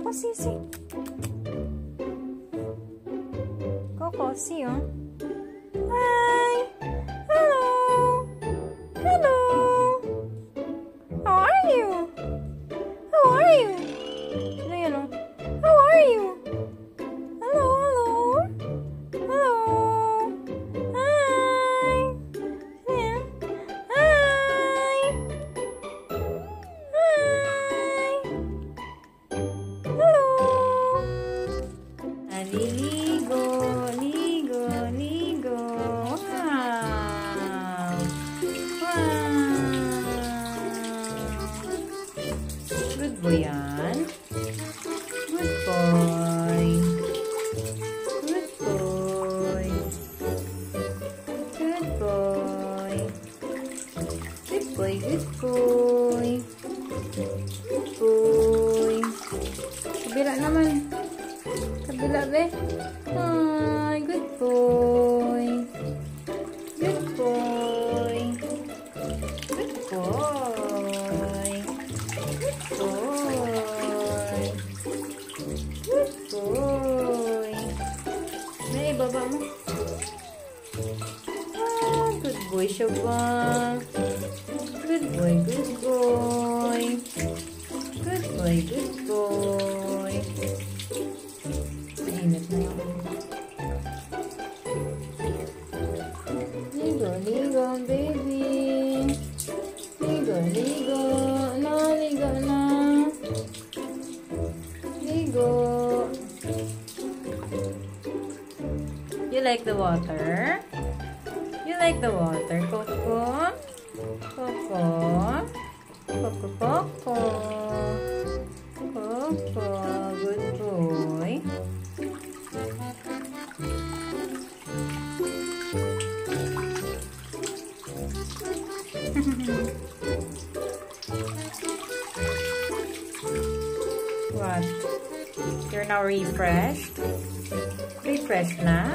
Coco, see. Coco, see, oh. Hi. Hello. Hello. How are you? How are you? Sino yan, oh? How are you? Hello, hello. Hello. Hi. Sino yan? Hi. Hi. Hello. Aliligo, ligo, ligo. Wow. Wow. Good boy yan. Good boy. Good boy. Good boy. Good boy, good boy. Good boy. Kabila naman. Kabila, be. Hi, good boy. Good boy. Good boy. Good boy. Good boy. May ibaba mo. Ah, good boy siya ba? Good boy, good boy. Good boy, good boy. Mainit na yun. Ligo, ligo, baby. Ligo, ligo. No, ligo na. Ligo. You like the water? You like the water, Coco? Coco? Coco, Coco. Coco, good boy. What? You're now refreshed? Refreshed na?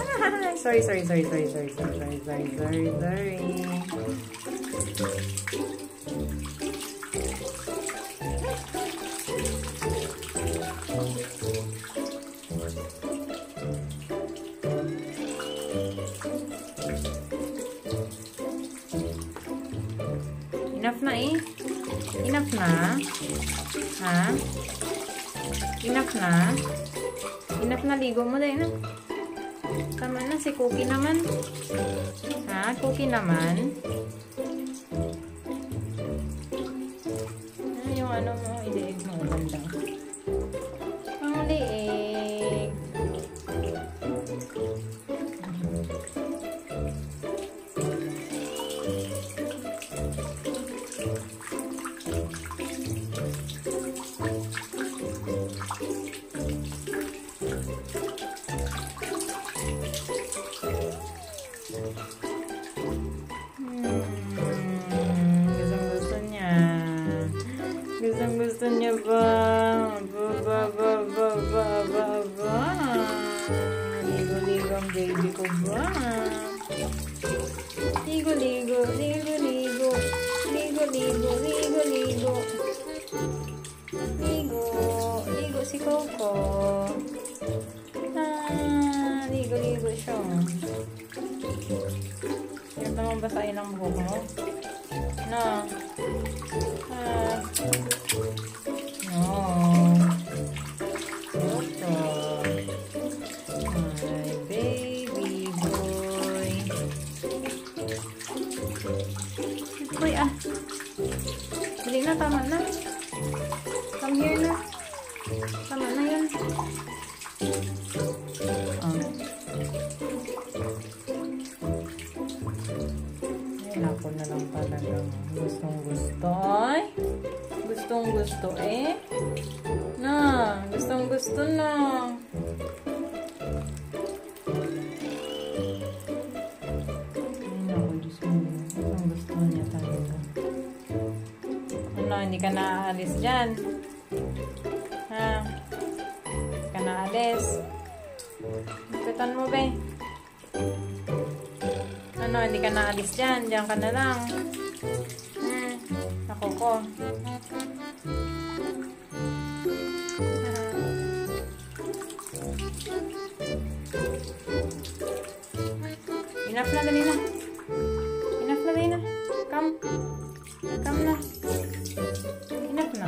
Sorry. Enough na eh. Enough na. Ha? Enough na. Enough na, ligo mo din. Tama na, si Cookie naman. Ha? Cookie naman. Yung ano mo, iliig mo. Ganda. Ang liig. Gusto niya ba? Ba. Ligo-ligo ang baby ko ba? Ligo-ligo. Ligo-ligo si Coco. Ah, ligo-ligo siya. Yan naman basahin ang buhok mo. No. No. Coco. My baby boy. Boy, Bili na, tama na. Come here na. Tama na yan. Ako na lang talagang gustong-gusto. Ay, gustong-gusto eh. Na, gustong-gusto na. Ay, naku, Diyos mo. Gustong-gusto niya talaga. Ano, hindi ka naaalis dyan? Ha? Hindi ka naalis? Ikutan mo, be. Ano, hindi ka naalis dyan. Diyan ka na lang. Ako ko. Enough na, dali na. Enough na, dali na. Come. Come na. Enough na.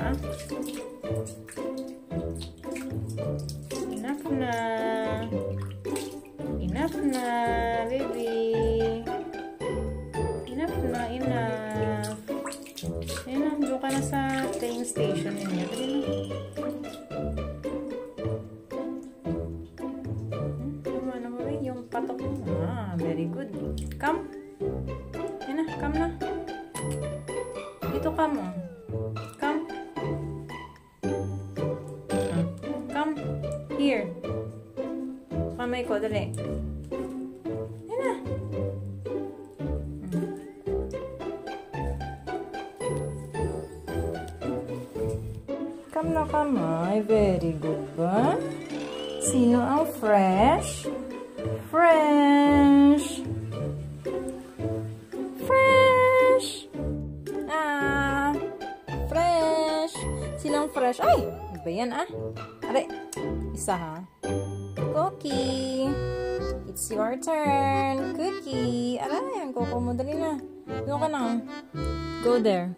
Enough na. Enough na, baby. Enough na, enough. Ayan, doon ka na sa train station ninyo. Dali na. Yung patok mo. Ah, very good. Come. Ayan na, come na. Dito ka mo. Come. Come. Here. Kamay ko, dali. Ayan na. Come na, kamay. Very good ba? Sino ang fresh? Fresh. Fresh. Ah. Fresh. Silang fresh. Ay! Ano ba yan, ah? Aray. Isa, ha? Cookie. It's your turn. Cookie. Aray, ang coco mo. Dali na. Doon ka na. Go there.